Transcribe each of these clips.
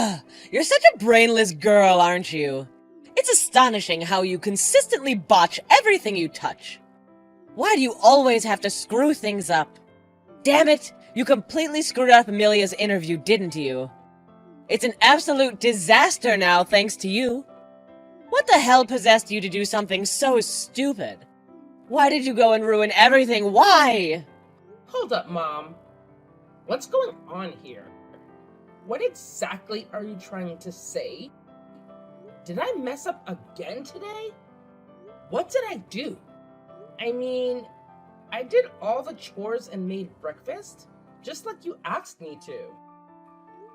Ugh, you're such a brainless girl, aren't you? It's astonishing how you consistently botch everything you touch. Why do you always have to screw things up? Damn it, you completely screwed up Amelia's interview, didn't you? It's an absolute disaster now, thanks to you. What the hell possessed you to do something so stupid? Why did you go and ruin everything? Why? Hold up, Mom. What's going on here? What exactly are you trying to say? Did I mess up again today? What did I do? I mean, I did all the chores and made breakfast, just like you asked me to.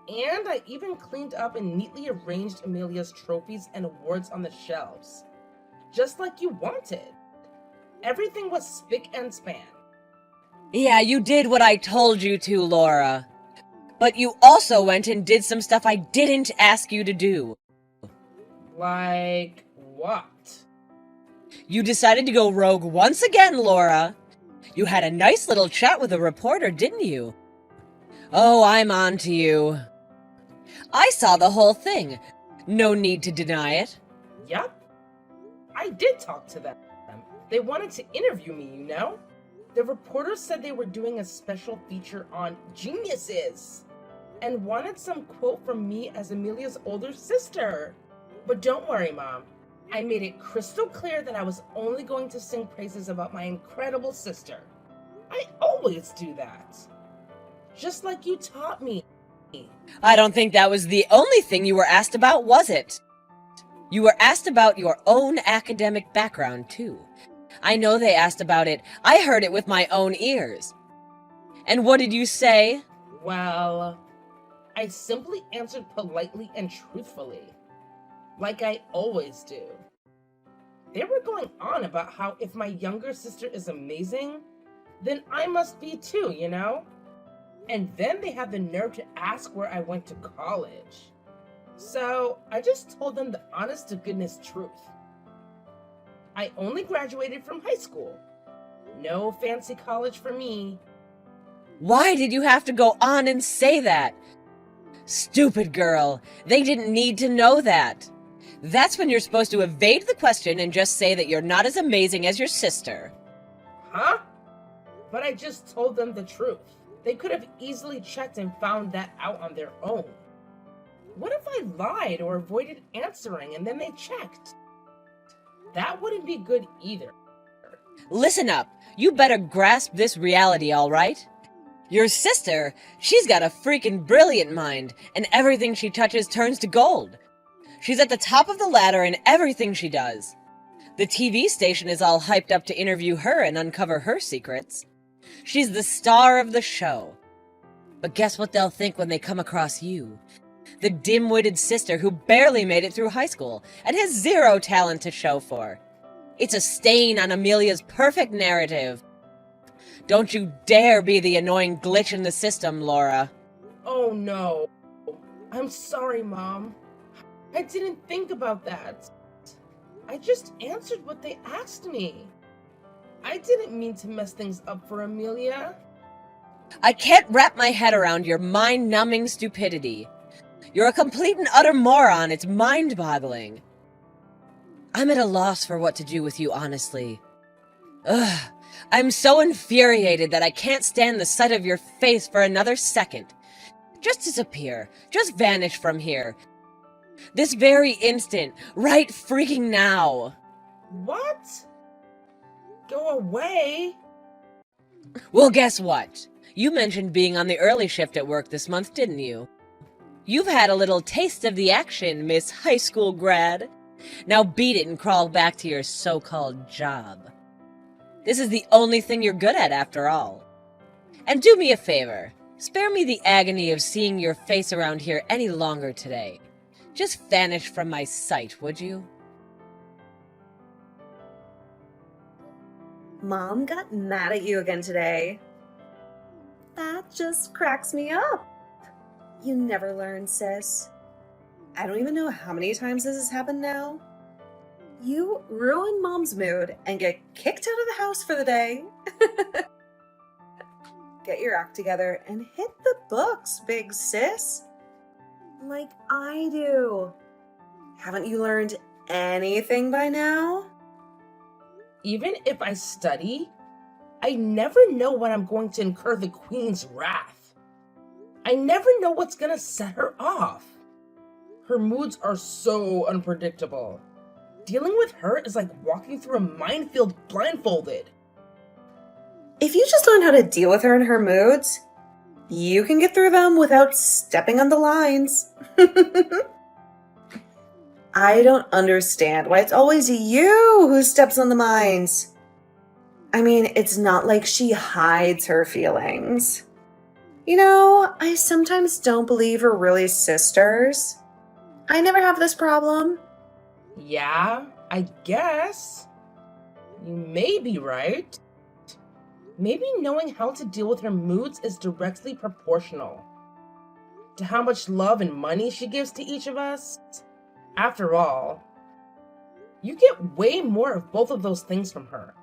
And I even cleaned up and neatly arranged Amelia's trophies and awards on the shelves, just like you wanted. Everything was spick and span. Yeah, you did what I told you to, Laura. But you also went and did some stuff I didn't ask you to do. Like what? You decided to go rogue once again, Laura. You had a nice little chat with a reporter, didn't you? Oh, I'm on to you. I saw the whole thing. No need to deny it. Yup. I did talk to them. They wanted to interview me, you know? The reporters said they were doing a special feature on geniuses and wanted some quote from me as Amelia's older sister. But don't worry, Mom. I made it crystal clear that I was only going to sing praises about my incredible sister. I always do that. Just like you taught me. I don't think that was the only thing you were asked about, was it? You were asked about your own academic background, too. I know they asked about it. I heard it with my own ears. And what did you say? Well, I simply answered politely and truthfully, like I always do. They were going on about how if my younger sister is amazing, then I must be too, you know? And then they had the nerve to ask where I went to college. So I just told them the honest to goodness truth. I only graduated from high school. No fancy college for me. Why did you have to go on and say that? Stupid girl. They didn't need to know that. That's when you're supposed to evade the question and just say that you're not as amazing as your sister. Huh? But I just told them the truth. They could have easily checked and found that out on their own. What if I lied or avoided answering and then they checked? That wouldn't be good either. Listen up. You better grasp this reality, all right? Your sister, she's got a freaking brilliant mind, and everything she touches turns to gold. She's at the top of the ladder in everything she does. The TV station is all hyped up to interview her and uncover her secrets. She's the star of the show. But guess what they'll think when they come across you? The dim-witted sister who barely made it through high school and has zero talent to show for. It's a stain on Amelia's perfect narrative. Don't you dare be the annoying glitch in the system, Laura. Oh no. I'm sorry, Mom. I didn't think about that. I just answered what they asked me. I didn't mean to mess things up for Amelia. I can't wrap my head around your mind-numbing stupidity. You're a complete and utter moron. It's mind-boggling. I'm at a loss for what to do with you, honestly. Ugh. I'm so infuriated that I can't stand the sight of your face for another second. Just disappear. Just vanish from here. This very instant. Right freaking now. What? Go away? Well, guess what? You mentioned being on the early shift at work this month, didn't you? You've had a little taste of the action, Miss High School grad. Now beat it and crawl back to your so-called job. This is the only thing you're good at, after all. And do me a favor. Spare me the agony of seeing your face around here any longer today. Just vanish from my sight, would you? Mom got mad at you again today. That just cracks me up. You never learn, sis. I don't even know how many times this has happened now. You ruin Mom's mood and get kicked out of the house for the day. Get your act together and hit the books, big sis. like I do. Haven't you learned anything by now? Even if I study, I never know when I'm going to incur the Queen's wrath. I never know what's gonna set her off. Her moods are so unpredictable. Dealing with her is like walking through a minefield blindfolded. If you just learn how to deal with her and her moods, you can get through them without stepping on the lines. I don't understand why it's always you who steps on the mines. I mean, it's not like she hides her feelings. You know, I sometimes don't believe we're really sisters. I never have this problem. Yeah, I guess. You may be right. Maybe knowing how to deal with her moods is directly proportional to how much love and money she gives to each of us. After all, you get way more of both of those things from her,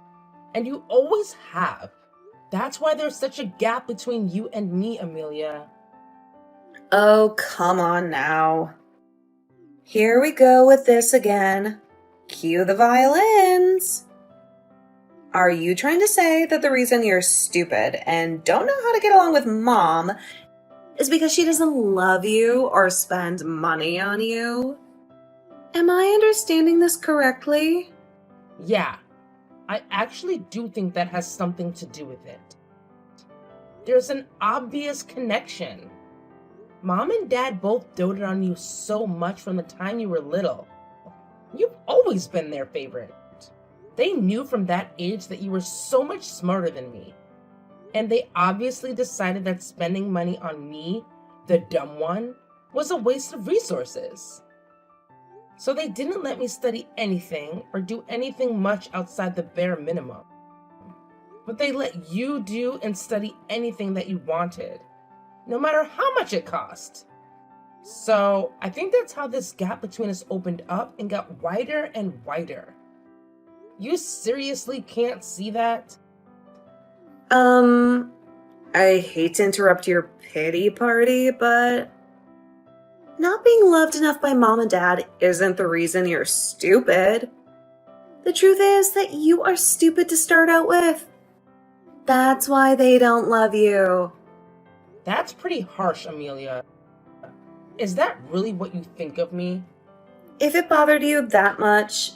and you always have. That's why there's such a gap between you and me, Amelia. Oh, come on now. Here we go with this again. Cue the violins. Are you trying to say that the reason you're stupid and don't know how to get along with Mom is because she doesn't love you or spend money on you? Am I understanding this correctly? Yeah, I actually do think that has something to do with it. There's an obvious connection. Mom and Dad both doted on you so much from the time you were little. You've always been their favorite. They knew from that age that you were so much smarter than me. And they obviously decided that spending money on me, the dumb one, was a waste of resources. So they didn't let me study anything or do anything much outside the bare minimum. But they let you do and study anything that you wanted, no matter how much it cost. So I think that's how this gap between us opened up and got wider and wider. You seriously can't see that? I hate to interrupt your pity party, but not being loved enough by Mom and Dad isn't the reason you're stupid. The truth is that you are stupid to start out with. That's why they don't love you. That's pretty harsh, Amelia. Is that really what you think of me? If it bothered you that much,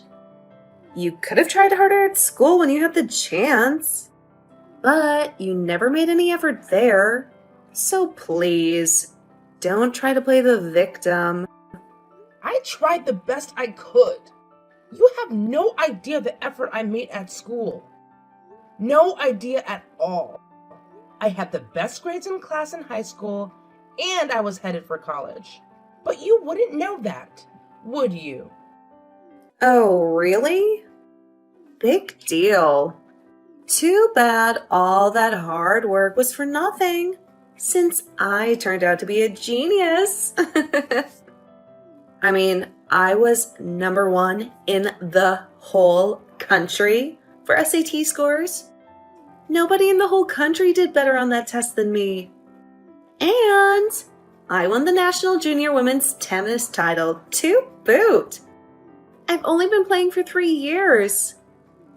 you could have tried harder at school when you had the chance. But you never made any effort there. So please, don't try to play the victim. I tried the best I could. You have no idea the effort I made at school. No idea at all. I had the best grades in class in high school, and I was headed for college. But you wouldn't know that, would you? Oh, really? Big deal. Too bad all that hard work was for nothing, since I turned out to be a genius. I mean, I was number 1 in the whole country for SAT scores. Nobody in the whole country did better on that test than me. And I won the National Junior Women's Tennis title to boot. I've only been playing for 3 years.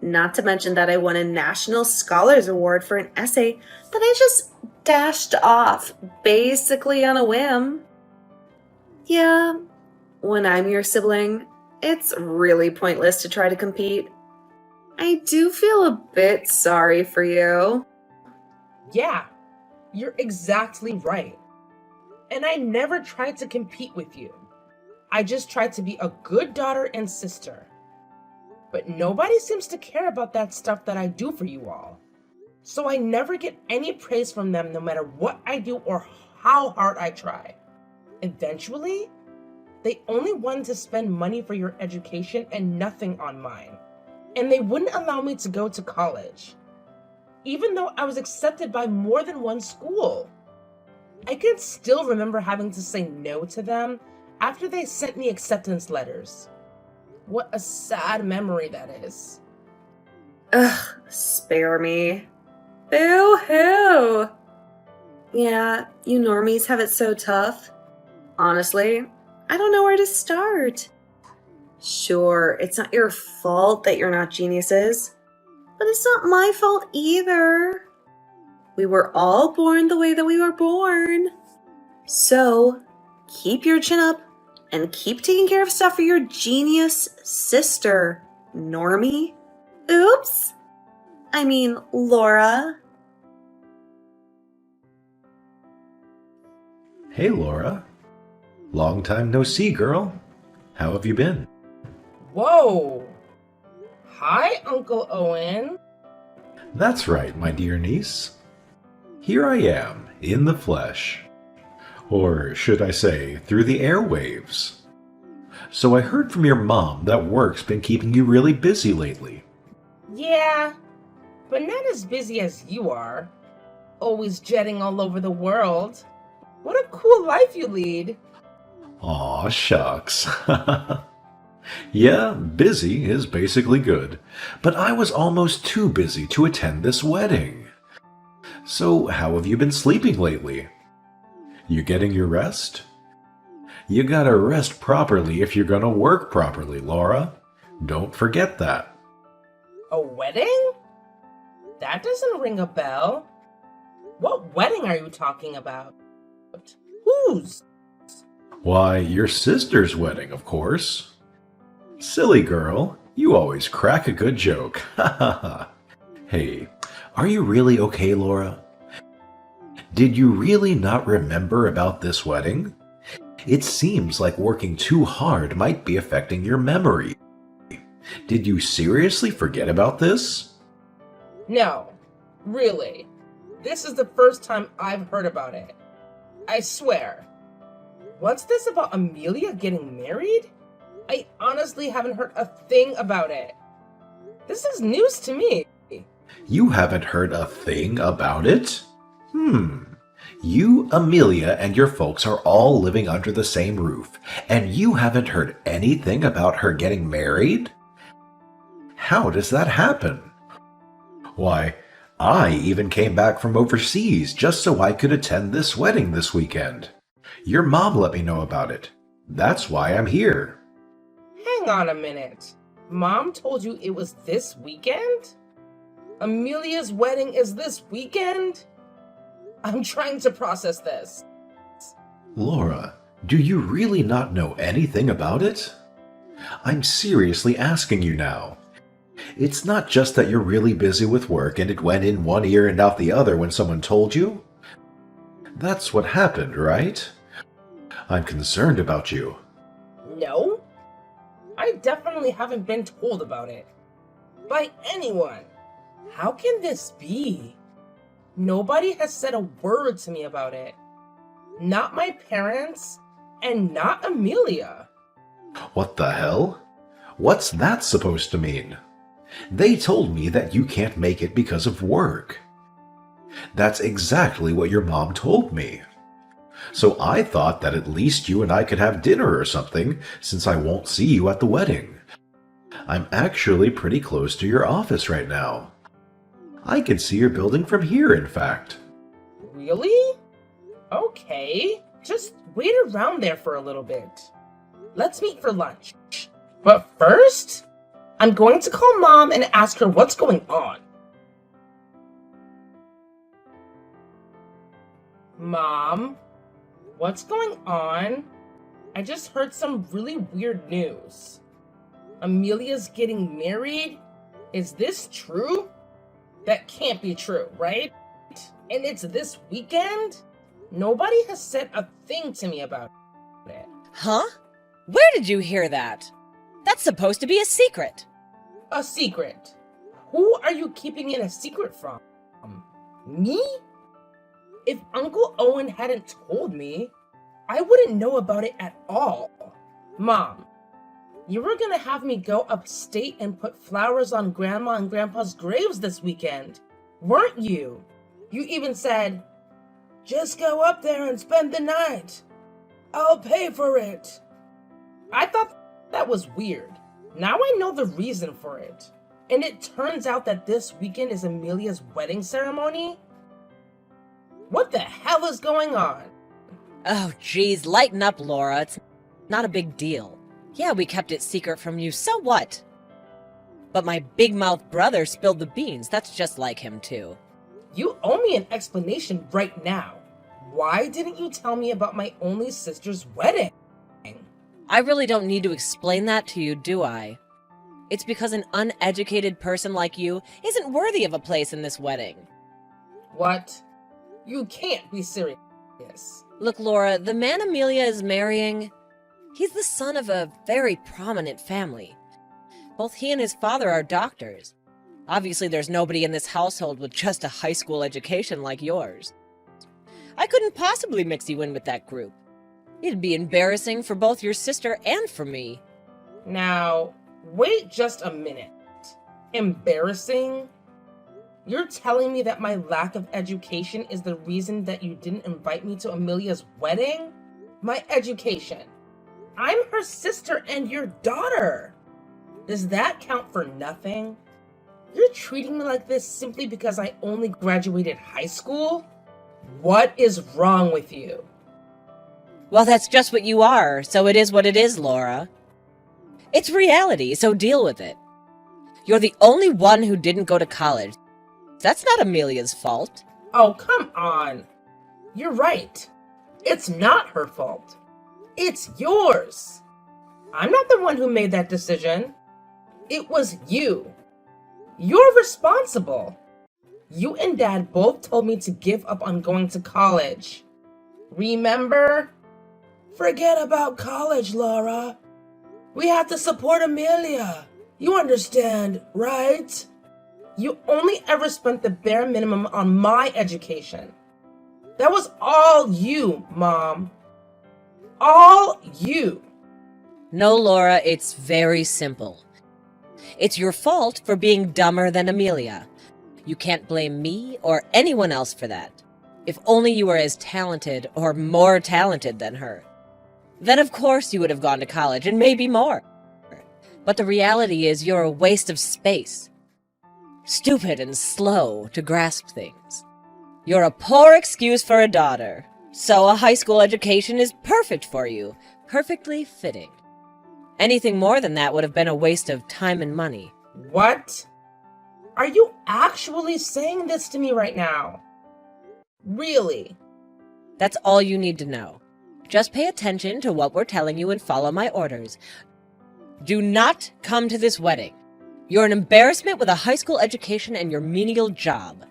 Not to mention that I won a National Scholars Award for an essay that I just dashed off, basically on a whim. Yeah, when I'm your sibling, it's really pointless to try to compete. I do feel a bit sorry for you. Yeah, you're exactly right. And I never tried to compete with you. I just tried to be a good daughter and sister. But nobody seems to care about that stuff that I do for you all. So I never get any praise from them no matter what I do or how hard I try. Eventually, they only wanted to spend money for your education and nothing on mine. And they wouldn't allow me to go to college, even though I was accepted by more than one school. I can still remember having to say no to them after they sent me acceptance letters. What a sad memory that is. Ugh, spare me. Boo-hoo! Yeah, you normies have it so tough. Honestly, I don't know where to start. Sure, it's not your fault that you're not geniuses, but it's not my fault either. We were all born the way that we were born. So, keep your chin up and keep taking care of stuff for your genius sister, Normie. Oops. I mean, Laura. Hey, Laura. Long time no see, girl. How have you been? Whoa! Hi, Uncle Owen. That's right, my dear niece. Here I am, in the flesh. Or should I say, through the airwaves. So I heard from your mom that work's been keeping you really busy lately. Yeah, but not as busy as you are. Always jetting all over the world. What a cool life you lead. Aw, shucks. Yeah, busy is basically good, but I was almost too busy to attend this wedding. So how have you been sleeping lately? You getting your rest? You gotta rest properly if you're gonna work properly, Laura. Don't forget that. A wedding? That doesn't ring a bell. What wedding are you talking about? Whose? Why, your sister's wedding, of course. Silly girl, you always crack a good joke. Ha ha ha. Hey, are you really okay, Laura? Did you really not remember about this wedding? It seems like working too hard might be affecting your memory. Did you seriously forget about this? No, really. This is the first time I've heard about it. I swear. What's this about Amelia getting married? I honestly haven't heard a thing about it. This is news to me. You haven't heard a thing about it? You, Amelia, and your folks are all living under the same roof, and you haven't heard anything about her getting married? How does that happen? Why, I even came back from overseas just so I could attend this wedding this weekend. Your mom let me know about it. That's why I'm here. Hang on a minute. Mom told you it was this weekend? Amelia's wedding is this weekend? I'm trying to process this. Laura, do you really not know anything about it? I'm seriously asking you now. It's not just that you're really busy with work and it went in one ear and out the other when someone told you. That's what happened, right? I'm concerned about you. No, I definitely haven't been told about it. By anyone. How can this be? Nobody has said a word to me about it. Not my parents, and not Amelia. What the hell? What's that supposed to mean? They told me that you can't make it because of work. That's exactly what your mom told me. So I thought that at least you and I could have dinner or something, since I won't see you at the wedding. I'm actually pretty close to your office right now. I can see your building from here, in fact. Really? Okay, just wait around there for a little bit. Let's meet for lunch. But first, I'm going to call Mom and ask her what's going on. Mom, what's going on? I just heard some really weird news. Amelia's getting married? Is this true? That can't be true, right? And it's this weekend? Nobody has said a thing to me about it. Huh? Where did you hear that? That's supposed to be a secret. A secret? Who are you keeping it a secret from? Me? If Uncle Owen hadn't told me, I wouldn't know about it at all. Mom, you were gonna have me go upstate and put flowers on Grandma and Grandpa's graves this weekend, weren't you? You even said, "Just go up there and spend the night. I'll pay for it." I thought that was weird. Now I know the reason for it. And it turns out that this weekend is Amelia's wedding ceremony? What the hell is going on? Oh, geez, lighten up, Laura. It's not a big deal. Yeah, we kept it secret from you, so what? But my big-mouth brother spilled the beans. That's just like him, too. You owe me an explanation right now. Why didn't you tell me about my only sister's wedding? I really don't need to explain that to you, do I? It's because an uneducated person like you isn't worthy of a place in this wedding. What? You can't be serious. Look, Laura, the man Amelia is marrying, he's the son of a very prominent family. Both he and his father are doctors. Obviously, there's nobody in this household with just a high school education like yours. I couldn't possibly mix you in with that group. It'd be embarrassing for both your sister and for me. Now, wait just a minute. Embarrassing? You're telling me that my lack of education is the reason that you didn't invite me to Amelia's wedding? My education. I'm her sister and your daughter. Does that count for nothing? You're treating me like this simply because I only graduated high school? What is wrong with you? Well, that's just what you are, so it is what it is, Laura. It's reality, so deal with it. You're the only one who didn't go to college. That's not Amelia's fault. Oh, come on. You're right. It's not her fault. It's yours. I'm not the one who made that decision. It was you. You're responsible. You and Dad both told me to give up on going to college. Remember? Forget about college, Laura. We have to support Amelia. You understand, right? You only ever spent the bare minimum on my education. That was all you, Mom. All you. No, Laura, it's very simple. It's your fault for being dumber than Amelia. You can't blame me or anyone else for that. If only you were as talented or more talented than her. Then of course you would have gone to college and maybe more. But the reality is you're a waste of space. Stupid and slow to grasp things. You're a poor excuse for a daughter. So a high school education is perfect for you. Perfectly fitting. Anything more than that would have been a waste of time and money. What? Are you actually saying this to me right now? Really? That's all you need to know. Just pay attention to what we're telling you and follow my orders. Do not come to this wedding. You're an embarrassment with a high school education and your menial job.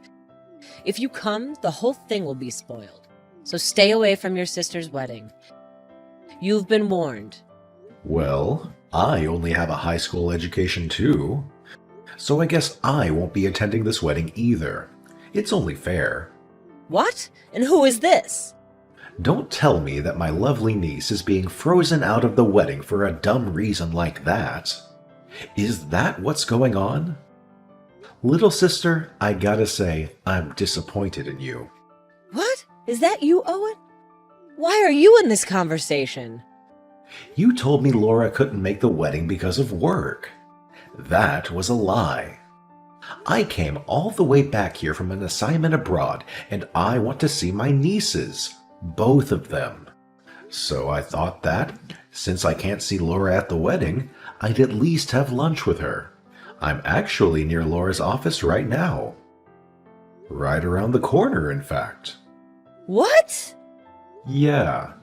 If you come, the whole thing will be spoiled. So stay away from your sister's wedding. You've been warned. Well, I only have a high school education too. So I guess I won't be attending this wedding either. It's only fair. What? And who is this? Don't tell me that my lovely niece is being frozen out of the wedding for a dumb reason like that. Is that what's going on? Little sister, I gotta say, I'm disappointed in you. What? Is that you, Owen? Why are you in this conversation? You told me Laura couldn't make the wedding because of work. That was a lie. I came all the way back here from an assignment abroad, and I want to see my nieces. Both of them. So I thought that, since I can't see Laura at the wedding, I'd at least have lunch with her. I'm actually near Laura's office right now. Right around the corner, in fact. What? Yeah,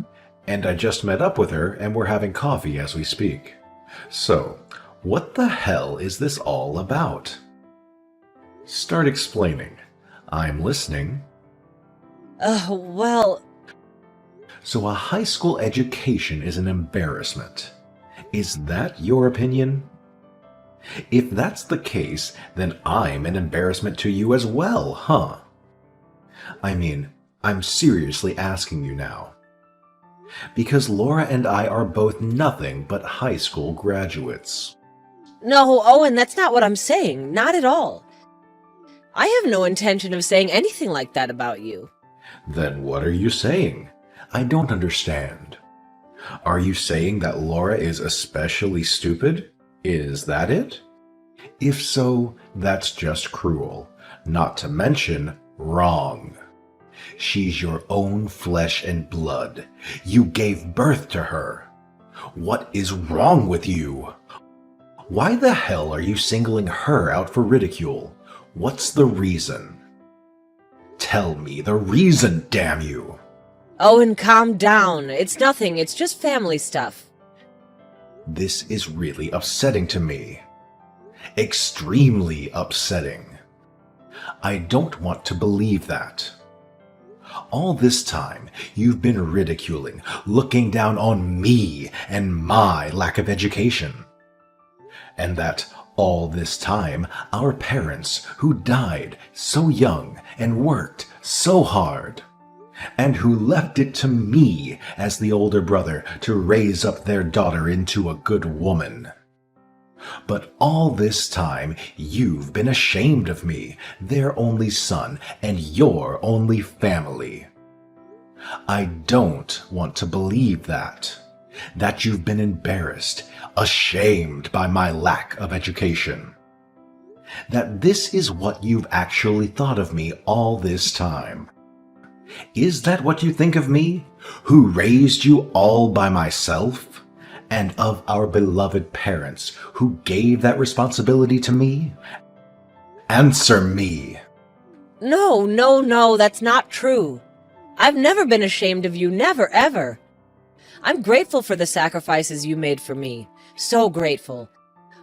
and I just met up with her and we're having coffee as we speak. So, what the hell is this all about? Start explaining. I'm listening. Well... So a high school education is an embarrassment. Is that your opinion? If that's the case, then I'm an embarrassment to you as well, huh? I mean, I'm seriously asking you now. Because Laura and I are both nothing but high school graduates. No, Owen, that's not what I'm saying. Not at all. I have no intention of saying anything like that about you. Then what are you saying? I don't understand. Are you saying that Laura is especially stupid? Is that it? If so, that's just cruel. Not to mention wrong. She's your own flesh and blood. You gave birth to her. What is wrong with you? Why the hell are you singling her out for ridicule? What's the reason? Tell me the reason, damn you! Owen, calm down. It's nothing. It's just family stuff. This is really upsetting to me. Extremely upsetting. I don't want to believe that. All this time, you've been ridiculing, looking down on me and my lack of education. And that all this time, our parents, who died so young and worked so hard, and who left it to me as the older brother to raise up their daughter into a good woman. But all this time, you've been ashamed of me, their only son, and your only family. I don't want to believe that you've been embarrassed, ashamed by my lack of education. That this is what you've actually thought of me all this time. Is that what you think of me, who raised you all by myself? And of our beloved parents who gave that responsibility to me? Answer me. No, that's not true. I've never been ashamed of you, never, ever. I'm grateful for the sacrifices you made for me. So grateful.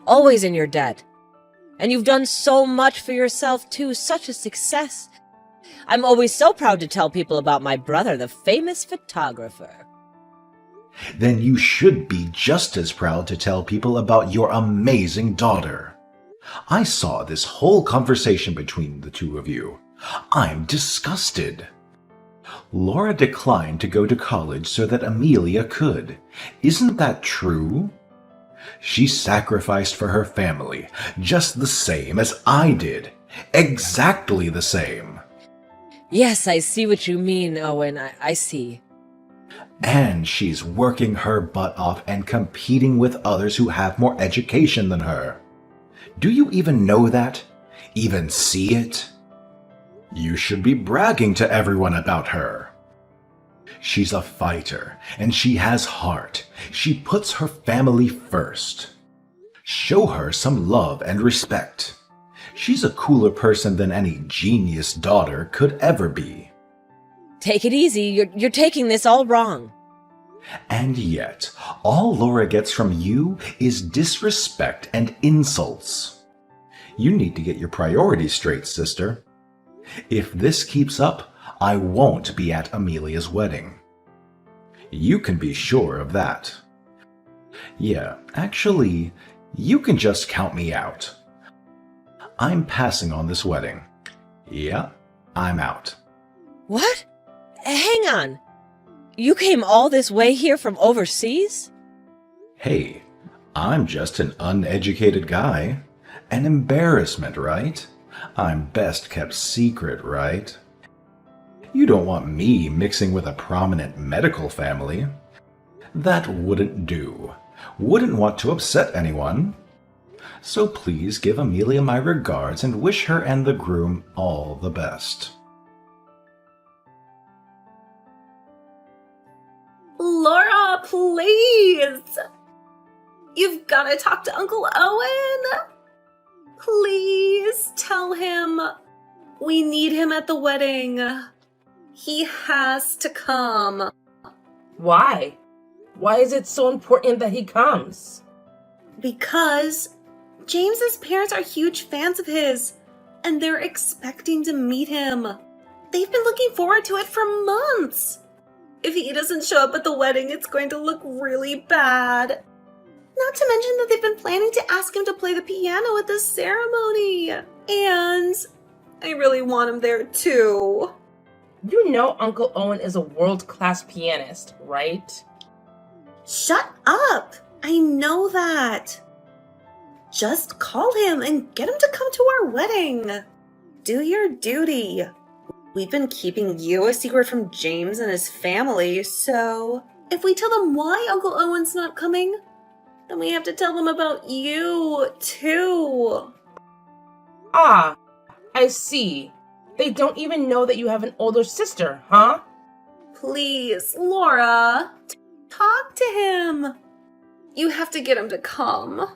Always in your debt. And you've done so much for yourself, too. Such a success. I'm always so proud to tell people about my brother, the famous photographer. Then you should be just as proud to tell people about your amazing daughter. I saw this whole conversation between the two of you. I'm disgusted. Laura declined to go to college so that Amelia could. Isn't that true? She sacrificed for her family, just the same as I did. Exactly the same. Yes, I see what you mean, Owen. I see. And she's working her butt off and competing with others who have more education than her. Do you even know that? Even see it? You should be bragging to everyone about her. She's a fighter, and she has heart. She puts her family first. Show her some love and respect. She's a cooler person than any genius daughter could ever be. Take it easy. You're taking this all wrong. And yet, all Laura gets from you is disrespect and insults. You need to get your priorities straight, sister. If this keeps up, I won't be at Amelia's wedding. You can be sure of that. Yeah, actually, you can just count me out. I'm passing on this wedding. Yeah, I'm out. What? Hang on. You came all this way here from overseas? Hey, I'm just an uneducated guy. An embarrassment, right? I'm best kept secret, right? You don't want me mixing with a prominent medical family. That wouldn't do. Wouldn't want to upset anyone. So please give Amelia my regards and wish her and the groom all the best. Laura, please! You've got to talk to Uncle Owen! Please tell him we need him at the wedding. He has to come. Why? Why is it so important that he comes? Because James's parents are huge fans of his, and they're expecting to meet him. They've been looking forward to it for months. If he doesn't show up at the wedding, it's going to look really bad. Not to mention that they've been planning to ask him to play the piano at the ceremony. And I really want him there too. You know Uncle Owen is a world-class pianist, right? Shut up! I know that. Just call him and get him to come to our wedding. Do your duty. We've been keeping you a secret from James and his family, so if we tell them why Uncle Owen's not coming, then we have to tell them about you, too. Ah, I see. They don't even know that you have an older sister, huh? Please, Laura, talk to him. You have to get him to come.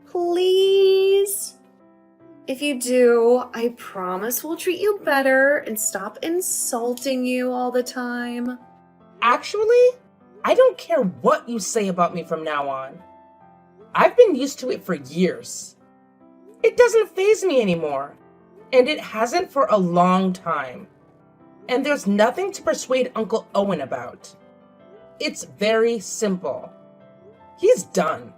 Please. If you do, I promise we'll treat you better and stop insulting you all the time. Actually, I don't care what you say about me from now on. I've been used to it for years. It doesn't faze me anymore, and it hasn't for a long time. And there's nothing to persuade Uncle Owen about. It's very simple. He's done.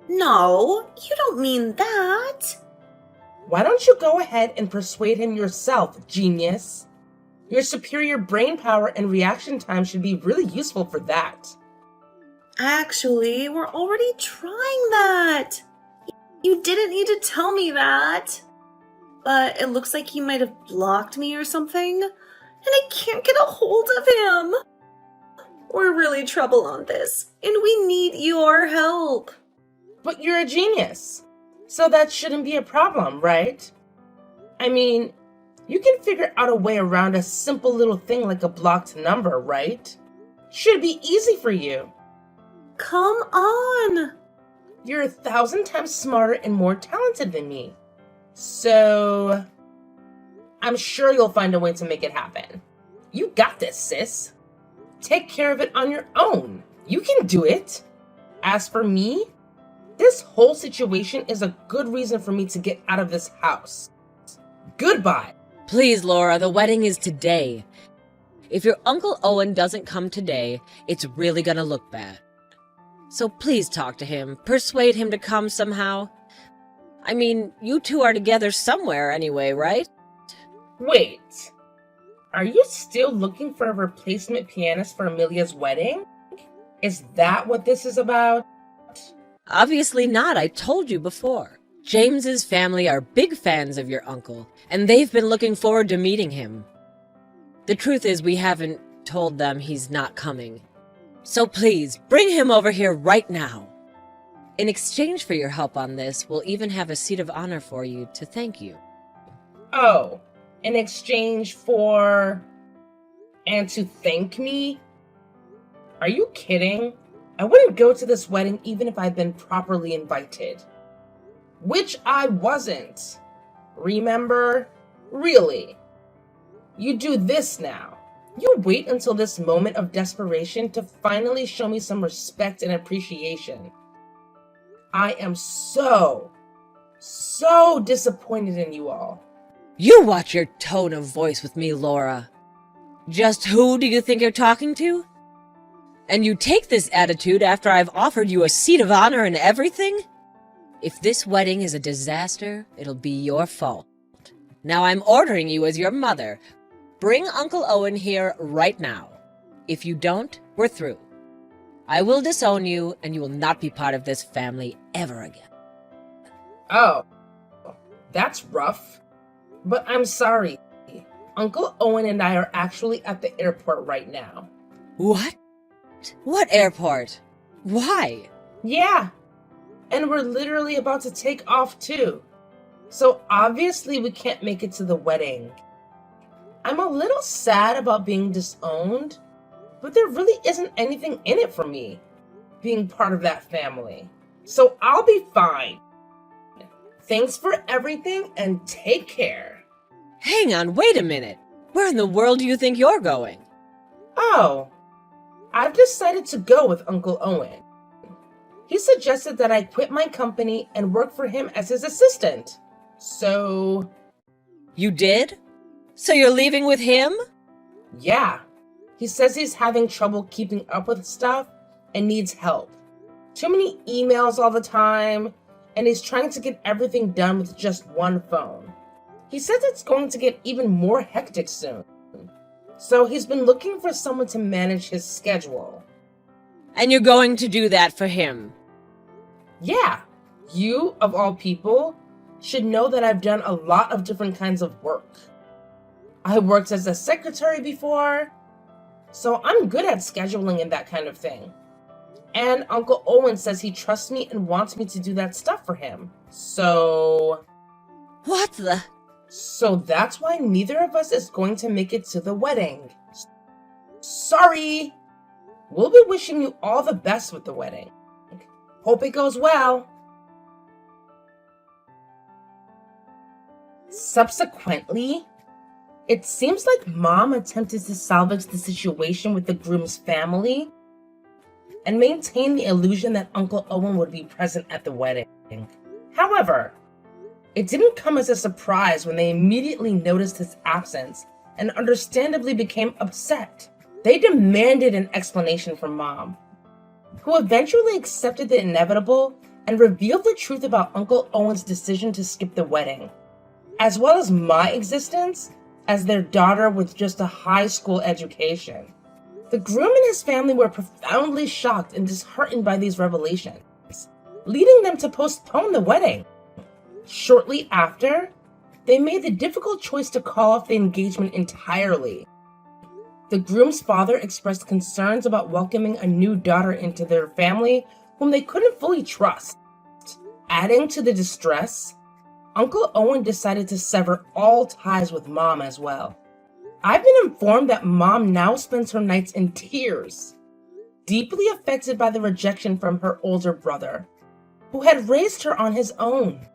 No, you don't mean that. Why don't you go ahead and persuade him yourself, genius? Your superior brain power and reaction time should be really useful for that. Actually, we're already trying that. You didn't need to tell me that. But it looks like he might have blocked me or something, and I can't get a hold of him. We're really trouble on this, and we need your help. But you're a genius, so that shouldn't be a problem, right? I mean, you can figure out a way around a simple little thing like a blocked number, right? Should be easy for you. Come on. You're 1,000 times smarter and more talented than me. So, I'm sure you'll find a way to make it happen. You got this, sis. Take care of it on your own. You can do it. As for me, this whole situation is a good reason for me to get out of this house. Goodbye. Please, Laura, the wedding is today. If your Uncle Owen doesn't come today, it's really gonna look bad. So please talk to him, persuade him to come somehow. I mean, you two are together somewhere anyway, right? Wait. Are you still looking for a replacement pianist for Amelia's wedding? Is that what this is about? Obviously not, I told you before. James's family are big fans of your uncle, and they've been looking forward to meeting him. The truth is we haven't told them he's not coming. So please, bring him over here right now. In exchange for your help on this, we'll even have a seat of honor for you to thank you. Oh, in exchange for... and to thank me? Are you kidding? I wouldn't go to this wedding even if I'd been properly invited. Which I wasn't. Remember? Really. You do this now. You wait until this moment of desperation to finally show me some respect and appreciation. I am so disappointed in you all. You watch your tone of voice with me, Laura. Just who do you think you're talking to? And you take this attitude after I've offered you a seat of honor and everything? If this wedding is a disaster, it'll be your fault. Now I'm ordering you as your mother. Bring Uncle Owen here right now. If you don't, we're through. I will disown you, and you will not be part of this family ever again. Oh, that's rough. But I'm sorry. Uncle Owen and I are actually at the airport right now. What? What airport? Why? Yeah, and we're literally about to take off too. So obviously we can't make it to the wedding. I'm a little sad about being disowned, but there really isn't anything in it for me, being part of that family. So I'll be fine. Thanks for everything and take care. Hang on, wait a minute. Where in the world do you think you're going? Oh, I've decided to go with Uncle Owen. He suggested that I quit my company and work for him as his assistant. So... You did? So you're leaving with him? Yeah. He says he's having trouble keeping up with stuff and needs help. Too many emails all the time, and he's trying to get everything done with just one phone. He says it's going to get even more hectic soon. So he's been looking for someone to manage his schedule. And you're going to do that for him? Yeah. You, of all people, should know that I've done a lot of different kinds of work. I worked as a secretary before, so I'm good at scheduling and that kind of thing. And Uncle Owen says he trusts me and wants me to do that stuff for him. So... What the... So that's why neither of us is going to make it to the wedding. Sorry! We'll be wishing you all the best with the wedding. Hope it goes well. Subsequently, it seems like Mom attempted to salvage the situation with the groom's family and maintain the illusion that Uncle Owen would be present at the wedding. However, it didn't come as a surprise when they immediately noticed his absence and understandably became upset. They demanded an explanation from Mom, who eventually accepted the inevitable and revealed the truth about Uncle Owen's decision to skip the wedding, as well as my existence as their daughter with just a high school education. The groom and his family were profoundly shocked and disheartened by these revelations, leading them to postpone the wedding. Shortly after, they made the difficult choice to call off the engagement entirely. The groom's father expressed concerns about welcoming a new daughter into their family whom they couldn't fully trust. Adding to the distress, Uncle Owen decided to sever all ties with Mom as well. I've been informed that Mom now spends her nights in tears, deeply affected by the rejection from her older brother, who had raised her on his own.